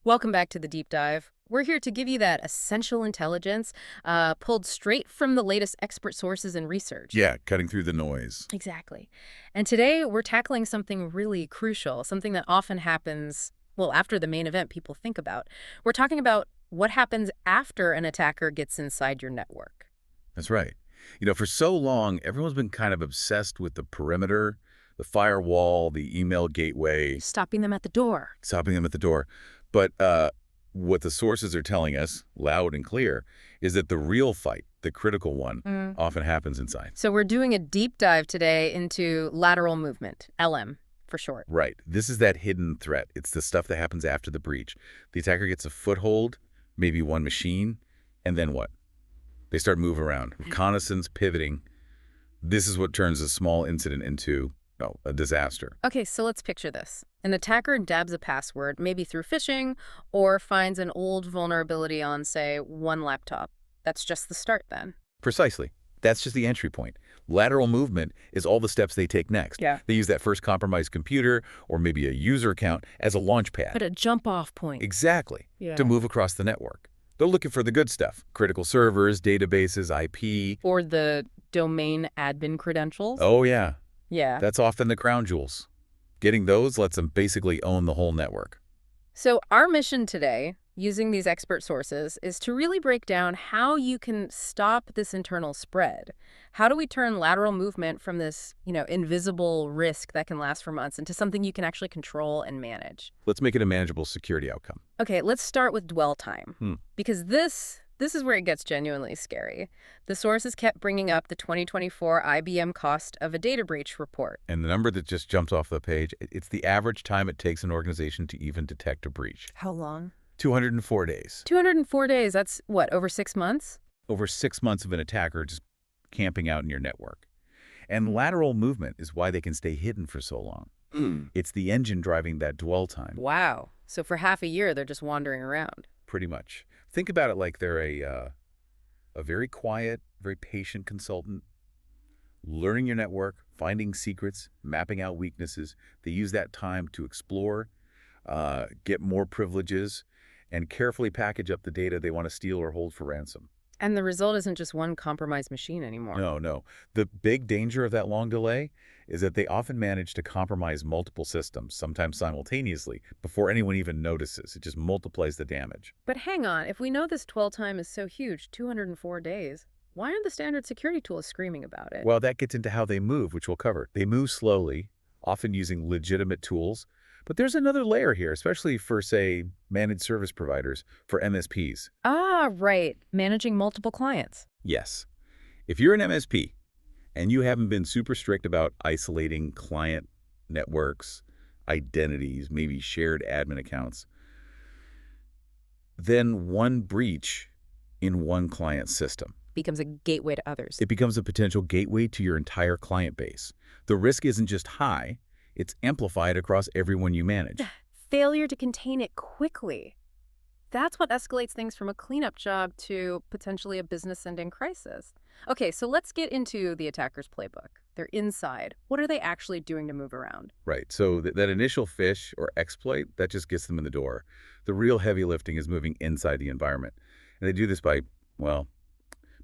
Welcome back to the deep dive. We're here to give you that essential intelligence pulled straight from the latest expert sources and research. Yeah, cutting through the noise. Exactly. And today we're tackling something really crucial, something that often happens, well, after the main event people think about. We're talking about what happens after an attacker gets inside your network. That's right. For so long, everyone's been kind of obsessed with the perimeter, the firewall, the email gateway, Stopping them at the door. stopping them at the door. But what the sources are telling us, loud and clear, is that the real fight, the critical one, often happens inside. So we're doing a deep dive today into lateral movement, LM for short. Right. This is that hidden threat. It's the stuff that happens after the breach. The attacker gets a foothold, maybe one machine, and then what? They start moving around. Reconnaissance, pivoting. This is what turns a small incident into a disaster. Okay, so let's picture this. An attacker dabs a password, maybe through phishing, or finds an old vulnerability on, say, one laptop. That's just the start then. Precisely. That's just the entry point. Lateral movement is all the steps they take next. Yeah. They use that first compromised computer or maybe a user account as a launch pad. But a jump-off point. Exactly. Yeah. To move across the network. They're looking for the good stuff. Critical servers, databases, IP. Or the domain admin credentials. Oh, yeah. Yeah. That's often the crown jewels. Getting those lets them basically own the whole network. So our mission today, using these expert sources, is to really break down how you can stop this internal spread. How do we turn lateral movement from this, invisible risk that can last for months into something you can actually control and manage? Let's make it a manageable security outcome. Okay, let's start with dwell time. Because this is where it gets genuinely scary. The sources kept bringing up the 2024 IBM cost of a data breach report. And the number that just jumped off the page, it's the average time it takes an organization to even detect a breach. How long? 204 days. 204 days. That's what, over 6 months? Over 6 months of an attacker just camping out in your network. And lateral movement is why they can stay hidden for so long. It's the engine driving that dwell time. Wow. So for half a year, they're just wandering around. Pretty much. Think about it like they're a very quiet, very patient consultant, learning your network, finding secrets, mapping out weaknesses. They use that time to explore, get more privileges, and carefully package up the data they want to steal or hold for ransom. And the result isn't just one compromised machine anymore. No. The big danger of that long delay is that they often manage to compromise multiple systems, sometimes simultaneously, before anyone even notices. It just multiplies the damage. But hang on, if we know this dwell time is so huge, 204 days, why aren't the standard security tools screaming about it? Well, that gets into how they move, which we'll cover. They move slowly, often using legitimate tools. But there's another layer here, especially for, say, managed service providers, for MSPs. Ah, right. Managing multiple clients. Yes. If you're an MSP and you haven't been super strict about isolating client networks, identities, maybe shared admin accounts, then one breach in one client system. Becomes a gateway to others. It becomes a potential gateway to your entire client base. The risk isn't just high, it's amplified across everyone you manage. Failure to contain it quickly. That's what escalates things from a cleanup job to potentially a business-ending crisis. Okay, so let's get into the attacker's playbook. They're inside. What are they actually doing to move around? Right, so that initial phish or exploit, that just gets them in the door. The real heavy lifting is moving inside the environment. And they do this by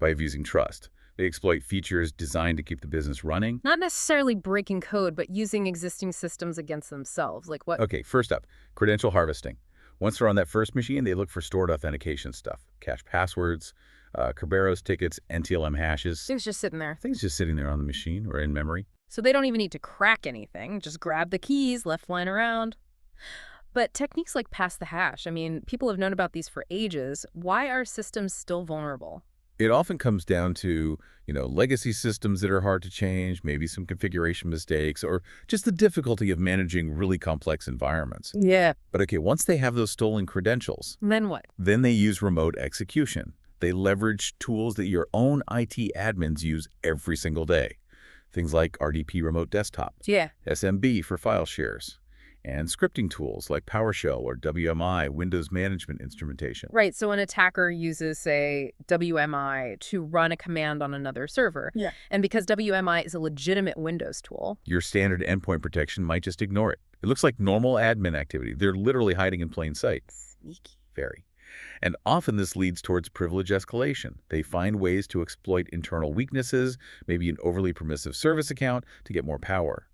abusing trust. They exploit features designed to keep the business running. Not necessarily breaking code, but using existing systems against themselves. Like what? Okay, first up, credential harvesting. Once they're on that first machine, they look for stored authentication stuff. Cache passwords, Kerberos tickets, NTLM hashes. Things just sitting there. Things just sitting there on the machine or in memory. So they don't even need to crack anything. Just grab the keys left lying around. But techniques like pass the hash, people have known about these for ages. Why are systems still vulnerable? It often comes down to, legacy systems that are hard to change, maybe some configuration mistakes, or just the difficulty of managing really complex environments. Yeah. But okay, once they have those stolen credentials, Then what? then they use remote execution. They leverage tools that your own IT admins use every single day. Things like RDP Remote Desktop, Yeah. SMB for file shares, and scripting tools like PowerShell or WMI, Windows Management Instrumentation. Right, so an attacker uses, say, WMI to run a command on another server. Yeah. And because WMI is a legitimate Windows tool. Your standard endpoint protection might just ignore it. It looks like normal admin activity. They're literally hiding in plain sight. Sneaky. Very. And often this leads towards privilege escalation. They find ways to exploit internal weaknesses, maybe an overly permissive service account, to get more power.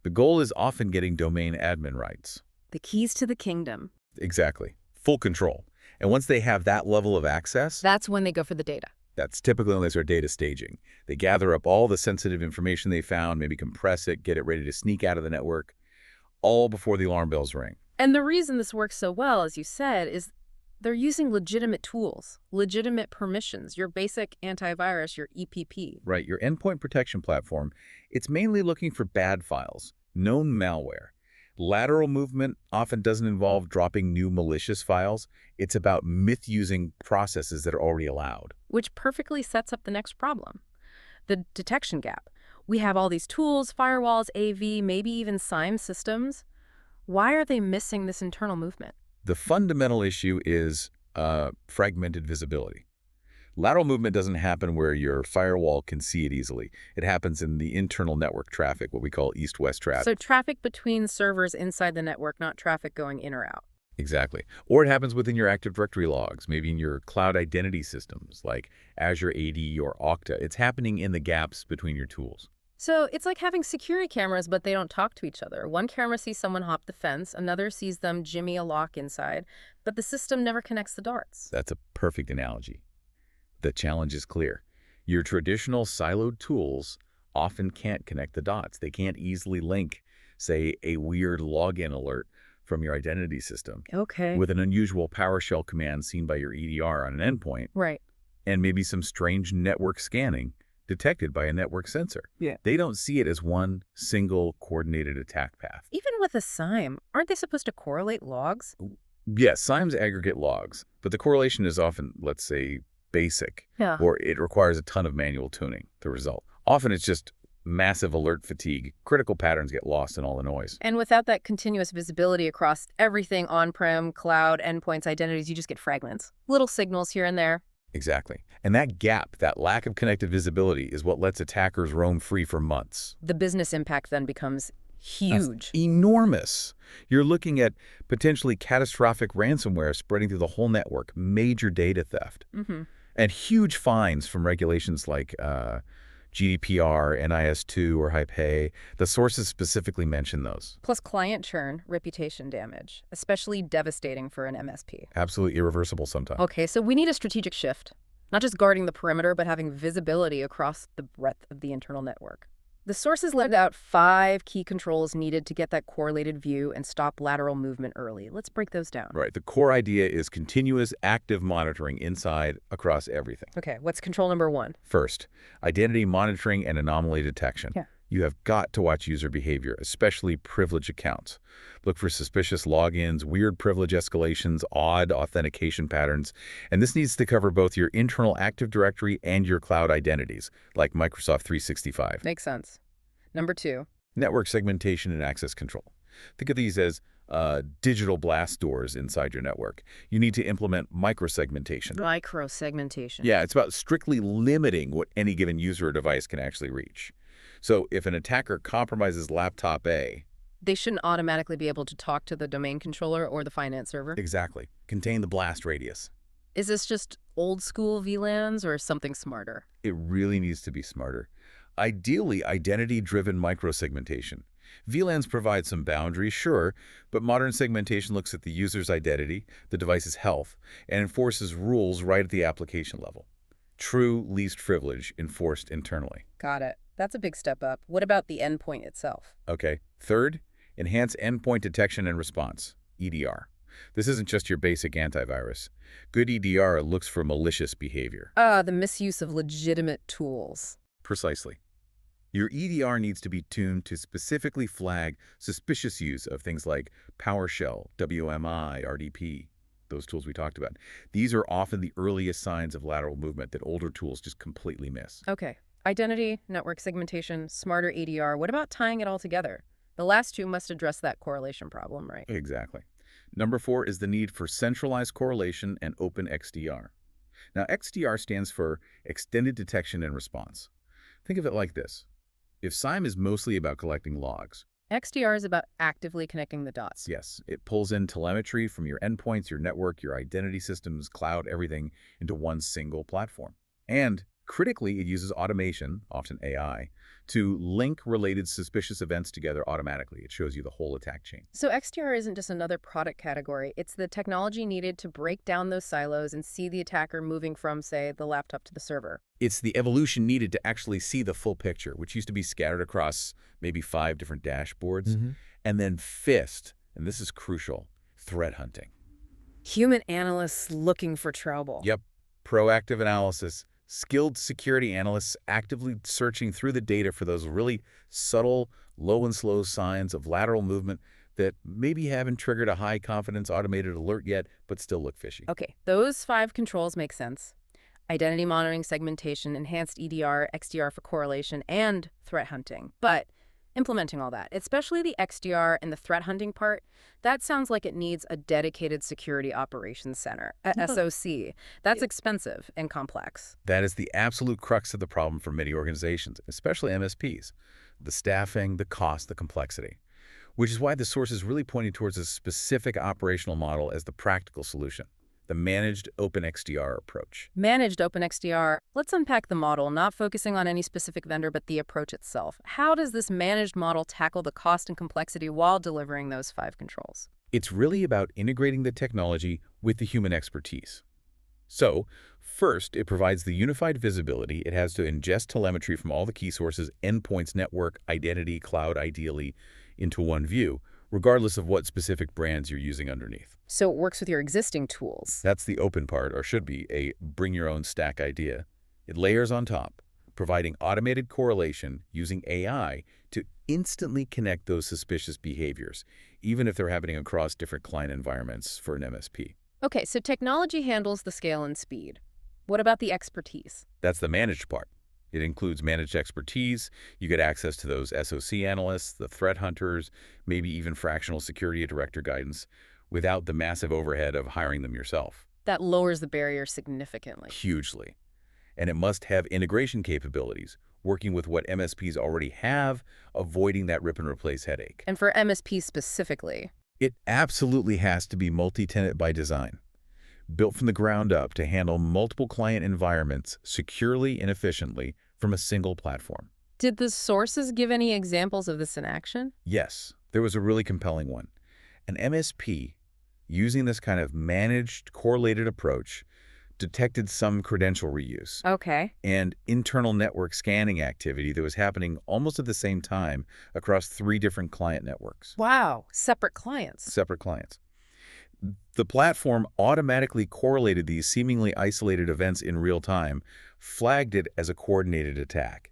The goal is often getting domain admin rights. The keys to the kingdom. Exactly. Full control. And once they have that level of access, That's when they go for the data. that's typically when they start data staging. They gather up all the sensitive information they found, maybe compress it, get it ready to sneak out of the network, all before the alarm bells ring. And the reason this works so well, as you said, is they're using legitimate tools, legitimate permissions, your basic antivirus, your EPP. Right, your endpoint protection platform, it's mainly looking for bad files, known malware. Lateral movement often doesn't involve dropping new malicious files. It's about misusing processes that are already allowed. Which perfectly sets up the next problem, the detection gap. We have all these tools, firewalls, AV, maybe even SIEM systems. Why are they missing this internal movement? The fundamental issue is fragmented visibility. Lateral movement doesn't happen where your firewall can see it easily. It happens in the internal network traffic, what we call east-west traffic. So traffic between servers inside the network, not traffic going in or out. Exactly. Or it happens within your Active Directory logs, maybe in your cloud identity systems like Azure AD or Okta. It's happening in the gaps between your tools. So it's like having security cameras, but they don't talk to each other. One camera sees someone hop the fence, another sees them jimmy a lock inside, but the system never connects the dots. That's a perfect analogy. The challenge is clear. Your traditional siloed tools often can't connect the dots. They can't easily link, say, a weird login alert from your identity system Okay. with an unusual PowerShell command seen by your EDR on an endpoint, Right. and maybe some strange network scanning detected by a network sensor. Yeah. They don't see it as one single coordinated attack path. Even with a SIEM, aren't they supposed to correlate logs? Yes, SIEMs aggregate logs, but the correlation is often, let's say, basic, Yeah. or it requires a ton of manual tuning, the result. Often it's just massive alert fatigue. Critical patterns get lost in all the noise. And without that continuous visibility across everything on-prem, cloud, endpoints, identities, you just get fragments. Little signals here and there. Exactly. And that gap, that lack of connected visibility, is what lets attackers roam free for months. The business impact then becomes huge. That's enormous. You're looking at potentially catastrophic ransomware spreading through the whole network, major data theft, and huge fines from regulations like GDPR, NIS2, or HIPAA. The sources specifically mention those. Plus client churn, reputation damage, especially devastating for an MSP. Absolutely irreversible sometimes. Okay, so we need a strategic shift. Not just guarding the perimeter, but having visibility across the breadth of the internal network. The sources laid out 5 key controls needed to get that correlated view and stop lateral movement early. Let's break those down. Right. The core idea is continuous active monitoring inside across everything. Okay, what's control number 1? First, identity monitoring and anomaly detection. Yeah. You have got to watch user behavior, especially privilege accounts. Look for suspicious logins, weird privilege escalations, odd authentication patterns. And this needs to cover both your internal Active Directory and your cloud identities, like Microsoft 365. Makes sense. Number 2. Network segmentation and access control. Think of these as digital blast doors inside your network. You need to implement microsegmentation. Microsegmentation. Yeah, it's about strictly limiting what any given user or device can actually reach. So if an attacker compromises laptop A, They shouldn't automatically be able to talk to the domain controller or the finance server. exactly, contain the blast radius. Is this just old school VLANs or something smarter? It really needs to be smarter. Ideally, identity-driven microsegmentation. VLANs provide some boundaries, sure, but modern segmentation looks at the user's identity, the device's health, and enforces rules right at the application level. True least privilege enforced internally. Got it. That's a big step up. What about the endpoint itself? Okay. Third, enhance endpoint detection and response, EDR. This isn't just your basic antivirus. Good EDR looks for malicious behavior. The misuse of legitimate tools. Precisely. Your EDR needs to be tuned to specifically flag suspicious use of things like PowerShell, WMI, RDP, those tools we talked about. These are often the earliest signs of lateral movement that older tools just completely miss. Okay. Identity, network segmentation, smarter EDR. What about tying it all together? The last 2 must address that correlation problem, right? Exactly. Number 4 is the need for centralized correlation and open XDR. Now, XDR stands for Extended Detection and Response. Think of it like this. If SIEM is mostly about collecting logs, XDR is about actively connecting the dots. Yes, it pulls in telemetry from your endpoints, your network, your identity systems, cloud, everything into one single platform. And critically, it uses automation, often AI, to link related suspicious events together automatically. It shows you the whole attack chain. So XDR isn't just another product category. It's the technology needed to break down those silos and see the attacker moving from, say, the laptop to the server. It's the evolution needed to actually see the full picture, which used to be scattered across maybe 5 different dashboards. And then fifth, and this is crucial, threat hunting. Human analysts looking for trouble. Yep, proactive analysis. Skilled security analysts actively searching through the data for those really subtle, low and slow signs of lateral movement that maybe haven't triggered a high-confidence automated alert yet, but still look fishy. Okay, those 5 controls make sense. Identity monitoring, segmentation, enhanced EDR, XDR for correlation, and threat hunting. But implementing all that, especially the XDR and the threat hunting part, that sounds like it needs a dedicated security operations center, a SOC. That's expensive and complex. That is the absolute crux of the problem for many organizations, especially MSPs. The staffing, the cost, the complexity. Which is why the source is really pointing towards a specific operational model as the practical solution. The managed open XDR approach. Managed OpenXDR. Let's unpack the model, not focusing on any specific vendor, but the approach itself. How does this managed model tackle the cost and complexity while delivering those 5 controls? It's really about integrating the technology with the human expertise. So, first, it provides the unified visibility. It has to ingest telemetry from all the key sources, endpoints, network, identity, cloud, ideally, into one view, regardless of what specific brands you're using underneath. So it works with your existing tools. That's the open part, or should be, a bring-your-own-stack idea. It layers on top, providing automated correlation using AI to instantly connect those suspicious behaviors, even if they're happening across different client environments for an MSP. Okay, so technology handles the scale and speed. What about the expertise? That's the managed part. It includes managed expertise. You get access to those SOC analysts, the threat hunters, maybe even fractional security director guidance, without the massive overhead of hiring them yourself. That lowers the barrier significantly. Hugely. And it must have integration capabilities, working with what MSPs already have, avoiding that rip and replace headache. And for MSPs specifically? It absolutely has to be multi-tenant by design, built from the ground up to handle multiple client environments securely and efficiently from a single platform. Did the sources give any examples of this in action? Yes, there was a really compelling one. An MSP, using this kind of managed, correlated approach, detected some credential reuse Okay. and internal network scanning activity that was happening almost at the same time across 3 different client networks. Wow, separate clients. Separate clients. The platform automatically correlated these seemingly isolated events in real time, flagged it as a coordinated attack.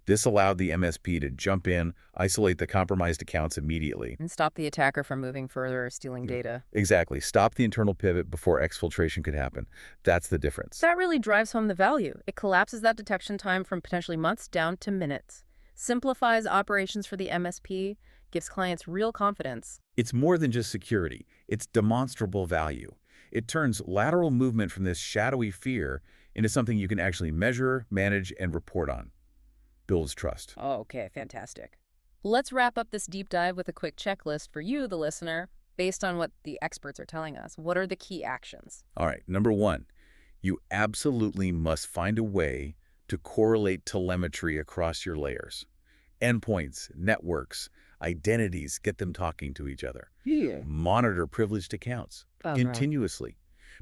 This allowed the MSP to jump in, isolate the compromised accounts immediately. And stop the attacker from moving further or stealing data. Exactly. Stop the internal pivot before exfiltration could happen. That's the difference. That really drives home the value. It collapses that detection time from potentially months down to minutes. Simplifies operations for the MSP, gives clients real confidence. It's more than just security. It's demonstrable value. It turns lateral movement from this shadowy fear into something you can actually measure, manage, and report on. Builds trust. Oh, okay, fantastic. Let's wrap up this deep dive with a quick checklist for you, the listener, based on what the experts are telling us. What are the key actions? All right, number 1, you absolutely must find a way to correlate telemetry across your layers. Endpoints, networks, identities, get them talking to each other. Yeah. Monitor privileged accounts continuously.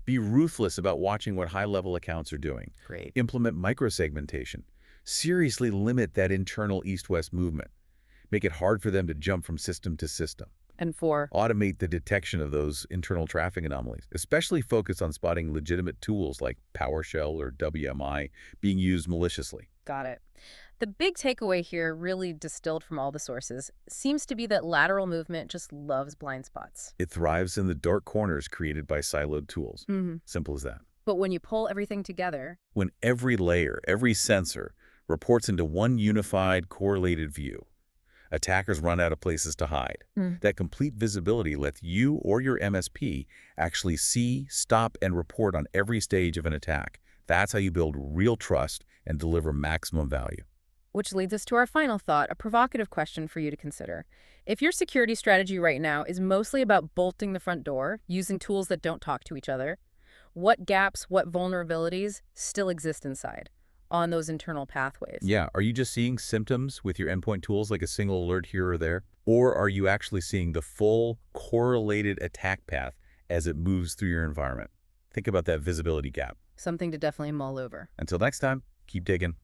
Be ruthless about watching what high-level accounts are doing. Great. Implement microsegmentation. Seriously limit that internal east-west movement. Make it hard for them to jump from system to system. And 4. Automate the detection of those internal traffic anomalies, especially focus on spotting legitimate tools like PowerShell or WMI being used maliciously. Got it. The big takeaway here, really distilled from all the sources, seems to be that lateral movement just loves blind spots. It thrives in the dark corners created by siloed tools. Simple as that. But when you pull everything together, When every layer, every sensor, reports into one unified, correlated view, attackers run out of places to hide. That complete visibility lets you or your MSP actually see, stop, and report on every stage of an attack. That's how you build real trust and deliver maximum value. Which leads us to our final thought, a provocative question for you to consider. If your security strategy right now is mostly about bolting the front door, using tools that don't talk to each other, what gaps, what vulnerabilities still exist inside on those internal pathways? Yeah, are you just seeing symptoms with your endpoint tools like a single alert here or there? Or are you actually seeing the full correlated attack path as it moves through your environment? Think about that visibility gap. Something to definitely mull over. Until next time, keep digging.